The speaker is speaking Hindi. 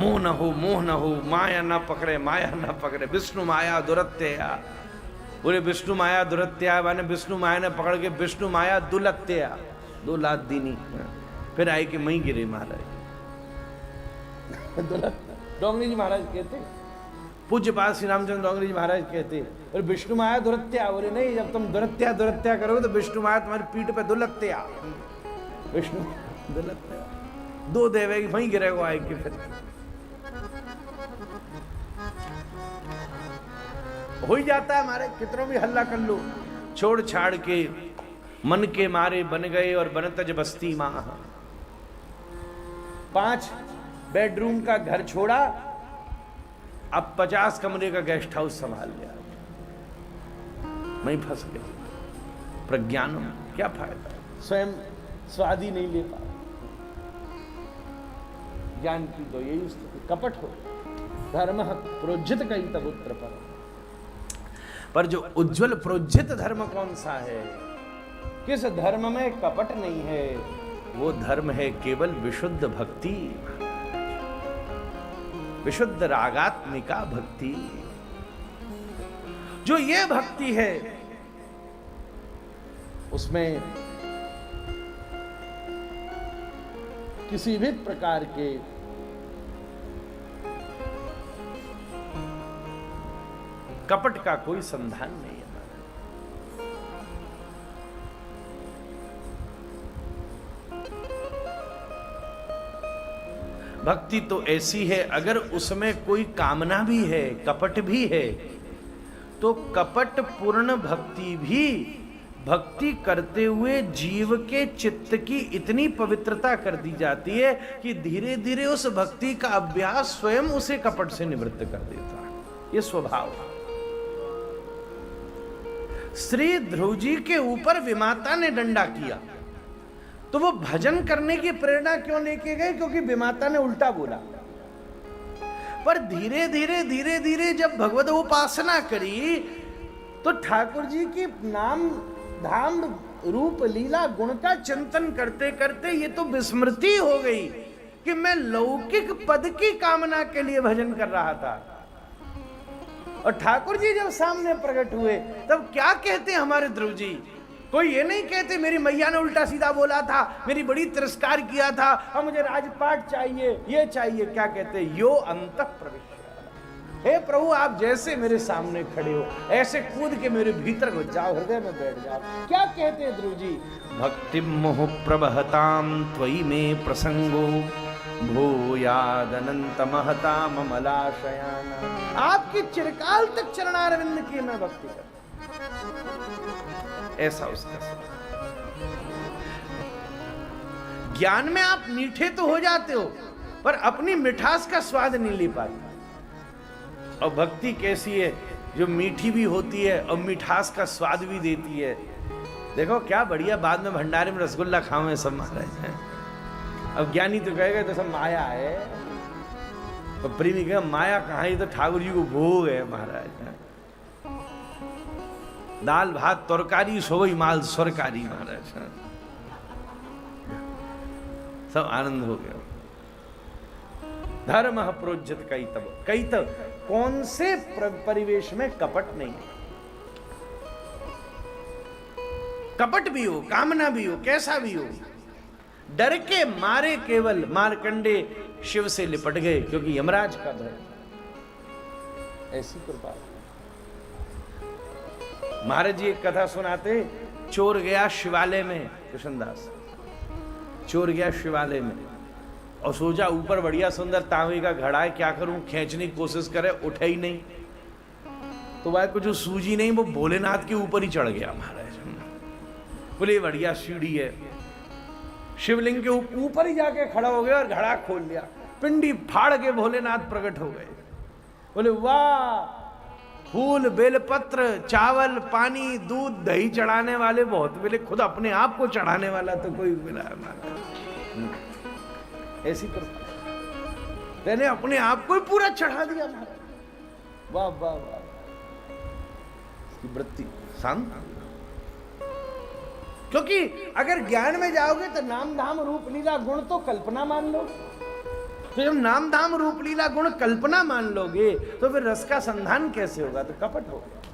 मोह न हो, मोह न हो, माया न पकड़े, माया न पकड़े। विष्णु माया दुरत्या, बोले विष्णु माया दुरत्या माने विष्णु माया ने पकड़ के विष्णु माया दुलत्या, 2 लात दीनी। फिर आई कि मई गिरे महाराज। डोंगरी जी महाराज कहते, पूज्य पाद श्री रामचंद्र डोंगरी जी महाराज कहते, और विष्णु माया दुरत्या, बोले नहीं, जब तुम दुरत्या दुरत्या करोगे तो विष्णु माया तुम्हारी पीठ पे दुलत्या, विष्णु दुलत्या, 2 देवेगी वहीं गिरेगो आएगी। फिर हो ही जाता है हमारे, कितनों भी हल्ला कर लो, छोड़ छाड़ के मन के मारे बन गए और बनतज बस्ती मां। 5 बेडरूम का घर छोड़ा, अब 50 कमरे का गेस्ट हाउस संभाल लिया, मैं फंस गया। प्रज्ञान क्या फायदा, स्वयं स्वाद ही नहीं ले पा। ज्ञान की तो यही स्थिति, कपट हो। धर्म प्रोज्झित कई तब उत्तर पर जो उज्जवल प्रोज्झित धर्म कौन सा है, किस धर्म में कपट नहीं है, वो धर्म है केवल विशुद्ध भक्ति, विशुद्ध रागात्मिका भक्ति। जो ये भक्ति है उसमें किसी भी प्रकार के कपट का कोई संधान नहीं है। भक्ति तो ऐसी है, अगर उसमें कोई कामना भी है, कपट भी है, तो कपट पूर्ण भक्ति भी भक्ति करते हुए जीव के चित्त की इतनी पवित्रता कर दी जाती है कि धीरे धीरे उस भक्ति का अभ्यास स्वयं उसे कपट से निवृत्त कर देता है। ये स्वभाव है। श्री ध्रुव जी के ऊपर विमाता ने डंडा किया तो वो भजन करने की प्रेरणा क्यों लेके गए, क्योंकि विमाता ने उल्टा बोला। पर धीरे धीरे धीरे धीरे जब भगवत उपासना करी तो ठाकुर जी की नाम धाम रूप लीला गुण का चिंतन करते करते ये तो विस्मृति हो गई कि मैं लौकिक पद की कामना के लिए भजन कर रहा था। और ठाकुर जी जब सामने प्रकट हुए तब क्या कहते हमारे ध्रुव जी, कोई ये नहीं कहते मेरी मैया ने उल्टा सीधा बोला था, मेरी बड़ी तिरस्कार किया था और मुझे राजपाट चाहिए, ये चाहिए। क्या कहते, यो अंतः प्रविश्य, हे प्रभु आप जैसे मेरे सामने खड़े हो ऐसे कूद के मेरे भीतर घुस जाओ, हृदय में बैठ जाओ। क्या कहते हैं ध्रुव जी, भक्ति मोह प्रबहताम त्वयि में प्रसंगो भूयादनंत महता ममलाशयाना। आपकी चिरकाल तक चरणारविंद की मैं भक्ति कर, ऐसा उसका ज्ञान में आप मीठे तो हो जाते हो पर अपनी मिठास का स्वाद नहीं ले पाते। और भक्ति कैसी है, जो मीठी भी होती है और मिठास का स्वाद भी देती है। देखो क्या बढ़िया, बाद में भंडारे में रसगुल्ला खाओ सब महाराज हैं। अब ज्ञानी तो कहेगा तो सब माया है, और प्रेमी कहेगा माया कहाँ, ये तो ठाकुर जी को भोग है महाराज। दाल भात तरकारी सोई माल सरकारी महाराज, सब आनंद हो गया। धर्म प्रोज्झित कई तब कौन से परिवेश में कपट नहीं है। कपट भी हो, कामना भी हो, कैसा भी हो, डर के मारे केवल मार्कंडे शिव से लिपट गए क्योंकि यमराज का भय। ऐसी कृपा। महाराज जी एक कथा सुनाते, चोर गया शिवालय में, कृष्णदास चोर गया शिवालय में और सोचा ऊपर बढ़िया सुंदर तांबे का घड़ा है, क्या करूं, खींचने की कोशिश करे, उठे ही नहीं। तो वह कुछ सूझी नहीं, वो भोलेनाथ के ऊपर ही चढ़ गया महाराज। बोले बढ़िया सीढ़ी है, शिवलिंग के ऊपर ही जाके खड़ा हो गया और घड़ा खोल लिया, पिंडी फाड़ के भोलेनाथ प्रकट हो गए। बोले वाह, फूल बेलपत्र चावल पानी दूध दही चढ़ाने वाले बहुत मिले, खुद अपने आप को चढ़ाने वाला तो कोई मिला हमारा। ऐसी मैंने अपने आप को ही पूरा चढ़ा दिया महाराज। वाह वाह वाह, वृत्ति शांत। क्योंकि अगर ज्ञान में जाओगे तो नाम धाम रूप लीला गुण तो कल्पना मान लो, तो जब नाम धाम रूप लीला गुण कल्पना मान लोगे तो फिर रस का संधान कैसे होगा? तो कपट होगा।